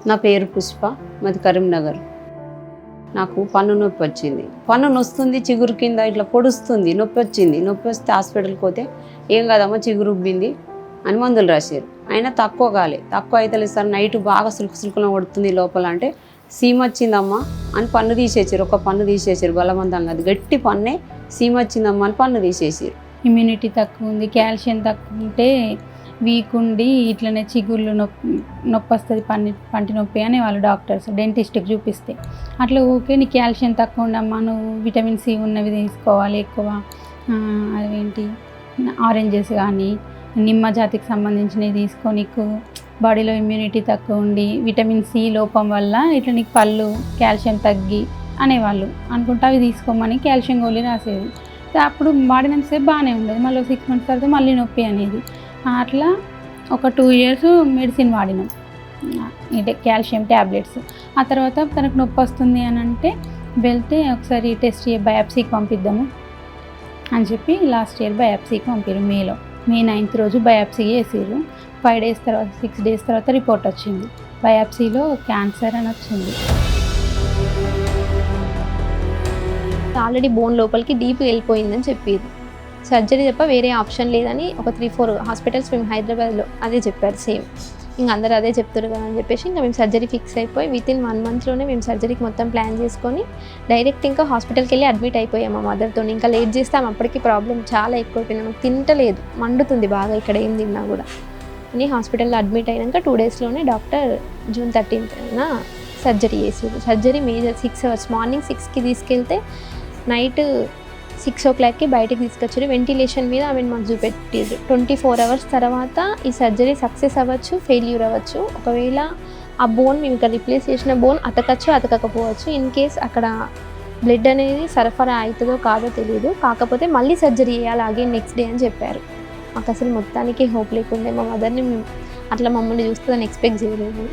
నా పేరు పుష్ప, మాది కరీంనగర్. నాకు పన్ను నొప్పి వచ్చింది. పన్ను నొస్తుంది, చిగురు కింద ఇట్లా పొడుస్తుంది, నొప్పి వచ్చింది. నొప్పి వస్తే హాస్పిటల్కి పోతే ఏం కాదమ్మా చిగురు ఉబ్బింది అని మందులు రాశారు. అయినా తక్కువ అయితే సార్ నైట్ బాగా సులుకున కొడుతుంది లోపల అంటే సీమ వచ్చిందమ్మా అని పన్ను తీసేసారు. ఒక పన్ను తీసేసారు బలవంతంగా, అది గట్టి పన్నే సీమ వచ్చిందమ్మా అని పన్ను తీసేసారు. ఇమ్యూనిటీ తక్కువ ఉంది, కాల్షియం తక్కువ ఉంటే వీక్ ఉండి ఇట్లనే చిగుళ్ళు నొప్పి వస్తుంది, పంటి నొప్పి అని వాళ్ళు డాక్టర్స్ డెంటిస్ట్కి చూపిస్తే అట్లా ఓకే నీకు కాల్షియం తక్కువ ఉండమ్మా, నువ్వు విటమిన్ సి ఉన్నవి తీసుకోవాలి ఎక్కువ, అవేంటి ఆరెంజెస్ కానీ నిమ్మ జాతికి సంబంధించినవి తీసుకో, నీకు బాడీలో ఇమ్యూనిటీ తక్కువ ఉండి విటమిన్ సి లోపం వల్ల ఇట్లా నీకు పళ్ళు కాల్షియం తగ్గి అనేవాళ్ళు అనుకుంటా అవి తీసుకోమని కాల్షియం గోళీ రాసేది. అప్పుడు వాడినంతసేపు బాగానే ఉండేది, మళ్ళీ 6 months తర్వాత మళ్ళీ నొప్పి అనేది. అట్లా ఒక 2 years మెడిసిన్ వాడినాం, అంటే కాల్షియం ట్యాబ్లెట్స్. ఆ తర్వాత తనకు నొప్పి వస్తుంది అని అంటే వెళ్తే ఒకసారి టెస్ట్ బయాప్సీకి పంపిద్దాము అని చెప్పి లాస్ట్ ఇయర్ బయాప్సీకి పంపారు. మే 9th రోజు బయాప్సీ చేసారు. 5 days తర్వాత 6 days తర్వాత రిపోర్ట్ వచ్చింది, బయాప్సీలో క్యాన్సర్ అని వచ్చింది. ఆల్రెడీ బోన్ లోపలికి డీప్ వెళ్ళిపోయిందని చెప్పారు. సర్జరీ తప్ప వేరే ఆప్షన్ లేదని ఒక 3-4 హాస్పిటల్స్ మేము హైదరాబాద్లో అదే చెప్పారు సేమ్. ఇంక అందరూ అదే చెప్తారు కదా అని చెప్పేసి ఇంకా మేము సర్జరీ ఫిక్స్ అయిపోయి వితిన్ 1 monthలోనే మేము సర్జరీకి మొత్తం ప్లాన్ చేసుకొని డైరెక్ట్ ఇంకా హాస్పిటల్కి వెళ్ళి అడ్మిట్ అయిపోయాం మా మదర్తో. ఇంకా లేట్ చేస్తాం, అప్పటికి ప్రాబ్లం చాలా ఎక్కువైపోయింది, మాకు తింటలేదు, మండుతుంది బాగా ఇక్కడ ఏం తిన్నా కూడా అని హాస్పిటల్లో అడ్మిట్ అయినాక 2 daysలోనే డాక్టర్ June 13th సర్జరీ చేసారు. సర్జరీ మేజర్ 6 hours, మార్నింగ్ 6కి తీసుకెళ్తే నైట్ 6 o'clockకి బయటకు తీసుకొచ్చారు. వెంటిలేషన్ మీద ఆమెను మాకు చూపెట్టారు. 24 hours తర్వాత ఈ సర్జరీ సక్సెస్ అవ్వచ్చు, ఫెయిల్యూర్ అవ్వచ్చు. ఒకవేళ ఆ బోన్ మేము ఇక్కడ రిప్లేస్ చేసిన బోన్ అతకచ్చు, అతకపోవచ్చు. ఇన్ కేస్ అక్కడ బ్లడ్ అనేది సరఫరా అవుతుందో కాదో తెలియదు, కాకపోతే మళ్ళీ సర్జరీ చేయాలి అగైన్ నెక్స్ట్ డే అని చెప్పారు. మాకు అసలు మొత్తానికి హోప్ లేకుండే. మా మదర్ని అట్లా మమ్మల్ని చూస్తుందని ఎక్స్పెక్ట్ చేయలేదు.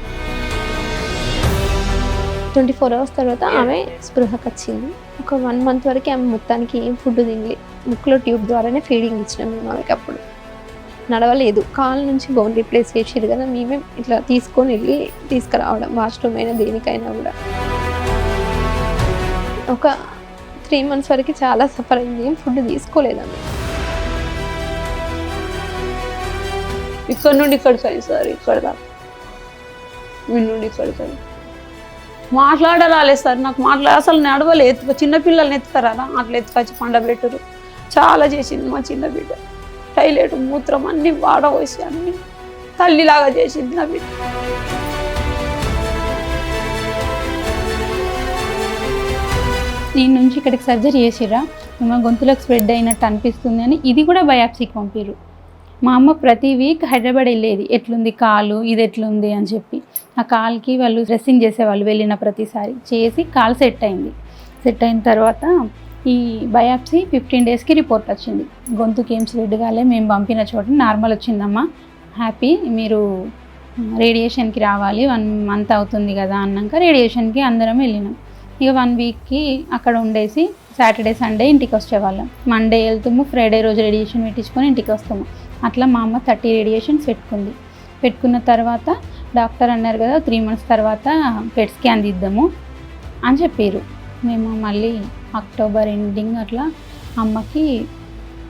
24 hours తర్వాత ఆమె స్పృహకు వచ్చింది. ఒక 1 month వరకు ఆమె మొత్తానికి ఏం ఫుడ్ తినలేదు, ముక్కులో ట్యూబ్ ద్వారానే ఫీడింగ్ ఇచ్చినాం మేము ఆమెకి. అప్పుడు నడవలేదు, కాళ్ళ నుంచి బోన్ రీప్లేస్ చేసారు కదా, మేమే ఇట్లా తీసుకొని వెళ్ళి తీసుకురావడం, వాష్రూమ్ అయినా దేనికైనా కూడా. ఒక 3 months వరకు చాలా సఫర్ అయింది, ఏం ఫుడ్ తీసుకోలేదు ఆమె. ఇక్కడ నుండి ఇక్కడికి అయింది సార్, ఇక్కడ దాకా మీ నుండి ఇక్కడికి మాట్లాడరాలేదు సార్. నాకు అసలు నడవలేదు. చిన్నపిల్లల్ని ఎత్తుతారా అట్లా ఎత్తుకొచ్చి పండబెట్టరు. చాలా చేసింది మా చిన్న బిడ్డ, టాయిలెట్ మూత్రం అన్నీ వాడవసి అన్నీ తల్లిలాగా చేసింది నా బిడ్డ. నేను నుంచి ఇక్కడికి సర్జరీ చేసిరా, మా గొంతులకు స్ప్రెడ్ అయినట్టు అనిపిస్తుంది అని ఇది కూడా బయాప్సీకి పంపారు. మా అమ్మ ప్రతి వీక్ హైదరాబాద్ వెళ్ళేది, ఎట్లుంది కాలు, ఇది ఎట్లుంది అని చెప్పి. ఆ కాలుకి వాళ్ళు డ్రెస్సింగ్ చేసేవాళ్ళు వెళ్ళిన ప్రతిసారి, చేసి కాలు సెట్ అయింది. సెట్ అయిన తర్వాత ఈ బయాప్సీ 15 daysకి రిపోర్ట్ వచ్చింది. గొంతుకి ఏం స్ప్రెడ్ కాలే, మేము పంపిన చోట నార్మల్ వచ్చిందమ్మా, హ్యాపీ, మీరు రేడియేషన్కి రావాలి, 1 month అవుతుంది కదా అన్నాక రేడియేషన్కి అందరం వెళ్ళినాం. ఇక 1 weekకి అక్కడ ఉండేసి సాటర్డే సండే ఇంటికి వచ్చేవాళ్ళం. మండే వెళ్తాము, ఫ్రైడే రోజు రేడియేషన్ పెట్టించుకొని ఇంటికి వస్తాము. అట్లా మా అమ్మ 30 రేడియేషన్స్ పెట్టుకున్న తర్వాత డాక్టర్ అన్నారు కదా 3 months తర్వాత పెట్ స్కాన్ తీద్దాము అని చెప్పారు. మేము మళ్ళీ అక్టోబర్ ఎండింగ్ అట్లా అమ్మకి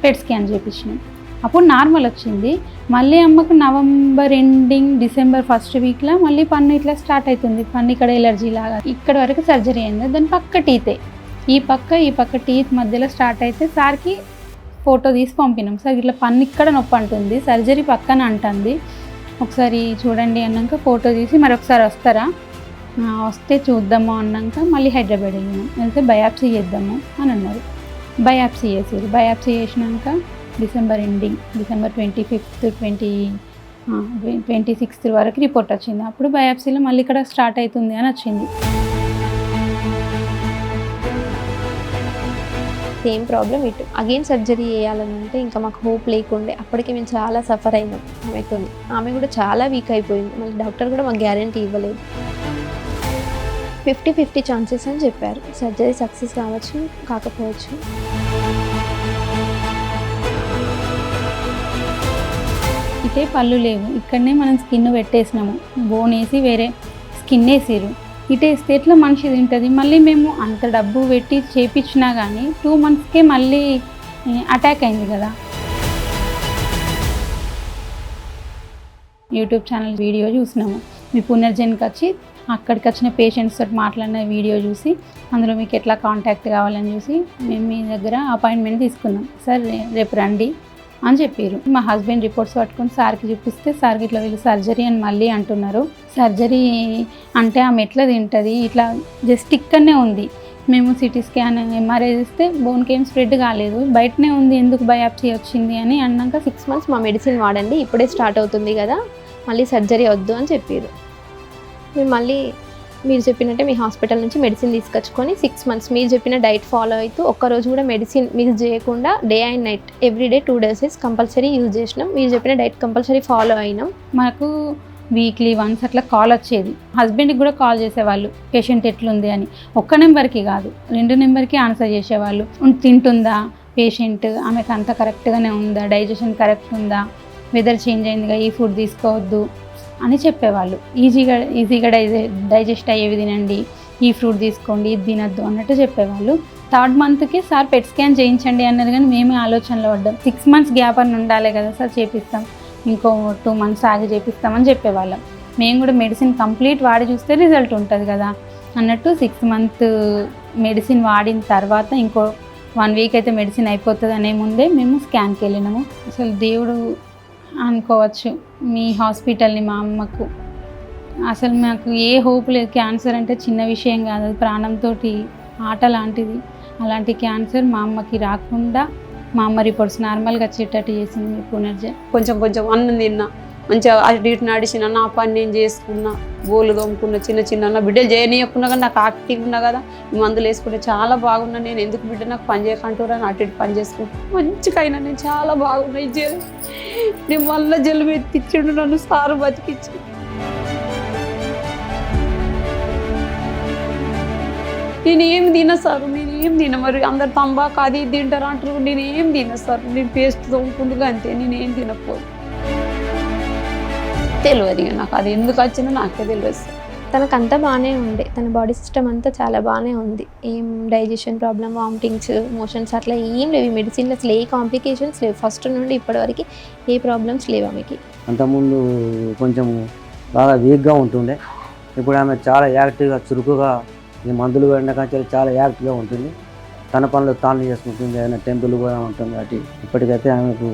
పెట్ స్కాన్ చేయించినాం. అప్పుడు నార్మల్ వచ్చింది. మళ్ళీ అమ్మకు నవంబర్ ఎండింగ్ డిసెంబర్ 1st weekలో మళ్ళీ పన్ను ఇట్లా స్టార్ట్ అవుతుంది, పన్ను ఇక్కడ ఎలర్జీ లాగా. ఇక్కడ వరకు సర్జరీ అయింది, దాని పక్క టీతే, ఈ పక్క టీత్ మధ్యలో స్టార్ట్ అయితే సార్కి ఫోటో తీసి పంపినాం. సార్ ఇట్లా పన్ను ఇక్కడ నొప్పి అంటుంది, సర్జరీ పక్కన అంటుంది, ఒకసారి చూడండి అన్నాక ఫోటో తీసి మరొకసారి వస్తారా, వస్తే చూద్దాము అన్నాక మళ్ళీ హైదరాబాద్ వెళ్ళినాం. వెళ్తే బయాప్సీ చేద్దాము అని అన్నారు. బయాప్సీ చేసారు. బయాప్సీ చేసినాక December ending, December 25th 26th వరకు రిపోర్ట్ వచ్చింది. అప్పుడు బయాప్సీలో మళ్ళీ ఇక్కడ స్టార్ట్ అవుతుంది అని వచ్చింది. సేమ్ ప్రాబ్లం ఇటు అగైన్ సర్జరీ చేయాలని అంటే ఇంకా మాకు హోప్ లేకుండే. అప్పటికే మేము చాలా సఫర్ అయినాం ఆమెతో. ఆమె కూడా చాలా వీక్ అయిపోయింది. మళ్ళీ డాక్టర్ కూడా మాకు గ్యారంటీ ఇవ్వలేదు. 50-50 ఛాన్సెస్ అని చెప్పారు. సర్జరీ సక్సెస్ కావచ్చు, కాకపోవచ్చు. ఇటే పళ్ళు లేవు, ఇక్కడనే మనం స్కిన్ పెట్టేసినాము, బోన్ వేసి వేరే స్కిన్ వేసిర్రు. ఇటు వేస్తే ఎట్లా మనిషి తింటుంది? మళ్ళీ మేము అంత డబ్బు పెట్టి చేపించినా కానీ 2 monthsకే మళ్ళీ అటాక్ అయింది కదా. యూట్యూబ్ ఛానల్ వీడియో చూసినాము. మీ పునర్జన్కి వచ్చి అక్కడికి వచ్చిన పేషెంట్స్ తోటి మాట్లాడిన వీడియో చూసి అందులో మీకు ఎట్లా కాంటాక్ట్ కావాలని చూసి మేము మీ దగ్గర అపాయింట్మెంట్ తీసుకున్నాం. సార్ రేపు రండి అని చెప్పారు. మా హస్బెండ్ రిపోర్ట్స్ పట్టుకొని సార్కి చూపిస్తే సార్కి ఇట్లా వీళ్ళు సర్జరీ అని మళ్ళీ అంటున్నారు. సర్జరీ అంటే ఆమె ఎట్లా తింటుంది, ఇట్లా జస్ట్ ఇక్కడనే ఉంది. మేము సిటీ స్కాన్ ఎంఆర్ఐ చేస్తే బోన్కి ఏం స్ప్రెడ్ కాలేదు, బయటనే ఉంది, ఎందుకు బయాప్సీ వచ్చింది అని అన్నాక 6 months మా మెడిసిన్ వాడండి, ఇప్పుడే స్టార్ట్ అవుతుంది కదా, మళ్ళీ సర్జరీ వద్దు అని చెప్పారు. మేము మళ్ళీ మీరు చెప్పినట్టే మీ హాస్పిటల్ నుంచి మెడిసిన్ తీసుకొచ్చుకొని 6 months మీరు చెప్పిన డైట్ ఫాలో అవుతూ ఒక్కరోజు కూడా మెడిసిన్ మిస్ చేయకుండా day and night everyday 2 days compulsory use చేసినాం. మీరు చెప్పిన డైట్ కంపల్సరీ ఫాలో అయినాం. మాకు వీక్లీ వన్స్ అట్లా కాల్ వచ్చేది. హస్బెండ్కి కూడా కాల్ చేసేవాళ్ళు పేషెంట్ ఎట్లుంది అని. ఒక్క నెంబర్కి కాదు, 2 నెంబర్కి ఆన్సర్ చేసేవాళ్ళు. తింటుందా పేషెంట్, ఆమెకు అంత కరెక్ట్గానే ఉందా, డైజెషన్ కరెక్ట్ ఉందా, వెదర్ చేంజ్ అయిందిగా, ఈ ఫుడ్ తీసుకోవద్దు అని చెప్పేవాళ్ళు. ఈజీగా డైజెస్ట్ అయ్యేవి తినండి, ఈ ఫ్రూట్ తీసుకోండి, ఇది తినద్దు అన్నట్టు చెప్పేవాళ్ళు. 3rd monthకి సార్ పెట్ స్కాన్ చేయించండి అన్నారు, కానీ మేమే ఆలోచనలో పడ్డాం. 6 months గ్యాప్ అని ఉండాలి కదా సార్, చేపిస్తాం, ఇంకో 2 months ఆగి చేపిస్తామని చెప్పేవాళ్ళం. మేము కూడా మెడిసిన్ కంప్లీట్ వాడి చూస్తే రిజల్ట్ ఉంటుంది కదా అన్నట్టు 6 months మెడిసిన్ వాడిన తర్వాత ఇంకో 1 week అయితే మెడిసిన్ అయిపోతుంది అనే ముందే మేము స్కాన్కి వెళ్ళినాము. అసలు దేవుడు అనుకోవచ్చు మీ హాస్పిటల్ని. మా అమ్మకు అసలు మాకు ఏ హోప్ లేదు. క్యాన్సర్ అంటే చిన్న విషయం కాదు, అది ప్రాణంతో ఆట లాంటిది. అలాంటి క్యాన్సర్ మా అమ్మకి రాకుండా మా అమ్మ రిపోర్ట్స్ నార్మల్గా వచ్చేటట్టు చేసింది మీ పునర్జన్. కొంచెం అన్నం తిన్నా, మంచిగా అటు ఇటు నడిచిన, నా పని నేను చేసుకున్నా, బోలు తోముకున్న, చిన్న నా బిడ్డలు చేయనీయకున్నా కానీ నాకు యాక్టివ్ ఉన్నా కదా, మందులు వేసుకుంటే చాలా బాగున్నా. నేను ఎందుకు బిడ్డ నాకు పని చేయకంటారా, అటు ఇటు పని చేసుకుంటా మంచిగా అయినా నేను చాలా బాగున్నాయి. నేను మళ్ళీ జల్లు ఎత్తిచ్చిండు నన్ను సారు బతికిచ్చి. నేనేం తిన సార్, నేనేం తిన. మరి అందరు తంబాకు అది తింటారు అంటారు, నేనేం తిన సార్. నేను పేస్ట్ తోముకుంటుగా అంతే, నేనేం తినకపోదు. తెలియదు ఇక నాకు అది ఎందుకు వచ్చిందో నాకే తెలియదు సార్. తనకంతా బాగానే ఉండే, తన బాడీ సిస్టమ్ అంతా చాలా బాగానే ఉంది. ఏం డైజెషన్ ప్రాబ్లం, వామిటింగ్స్, మోషన్స్ అట్లా ఏం లేవు. మెడిసిన్లో అసలు ఏ కాంప్లికేషన్స్ లేవు. ఫస్ట్ నుండి ఇప్పటివరకు ఏ ప్రాబ్లమ్స్ లేవు ఆమెకి. అంతకుముందు కొంచెం బాగా వీక్గా ఉంటుండే, ఇప్పుడు ఆమె చాలా యాక్టివ్గా చురుకుగా, ఈ మందులు పడిన కానీ చాలా యాక్టివ్గా ఉంటుంది. తన పనులు తాను చేసుకుంటుంది, ఏదైనా టెంపుల్ కూడా ఉంటుంది. అటు ఇప్పటికైతే ఆమెకు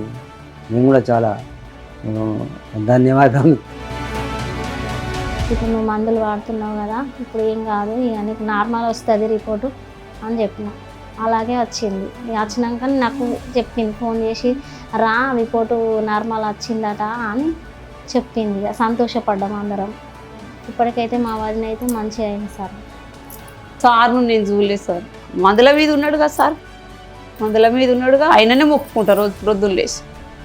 మేము కూడా చాలా ధన్యవాదాలు. ఇప్పుడు నువ్వు మందులు వాడుతున్నావు కదా, ఇప్పుడు ఏం కాదు, ఇక నీకు నార్మల్ వస్తుంది రిపోర్టు అని చెప్పిన. అలాగే వచ్చింది. వచ్చినాక నాకు చెప్పింది, ఫోన్ చేసి రా రిపోర్టు నార్మల్ వచ్చిందట అని చెప్పింది. ఇక సంతోషపడ్డాం అందరం. ఇప్పటికైతే మా వదిన అయితే మంచిగా అయింది సార్. సార్ను నేను చూడలేదు సార్. మందుల మీద ఉన్నాడు కదా సార్, మందుల మీద ఉన్నాడుగా, ఆయననే మొక్కుకుంటా రోజు ప్రొద్దులు లేచి,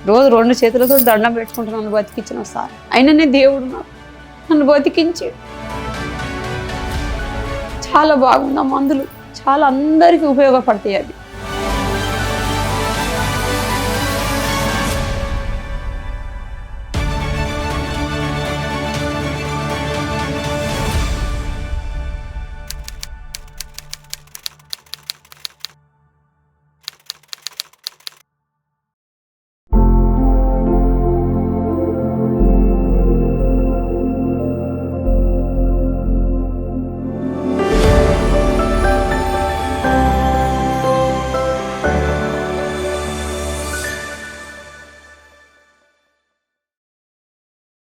రోజు 2 చేతులతో దండం పెట్టుకుంటా నన్ను బతికించిన సార్. ఆయననే దేవుడు నాకు, నన్ను బతికించి. చాలా బాగుంది. మందులు చాలా అందరికీ ఉపయోగపడతాయి. అది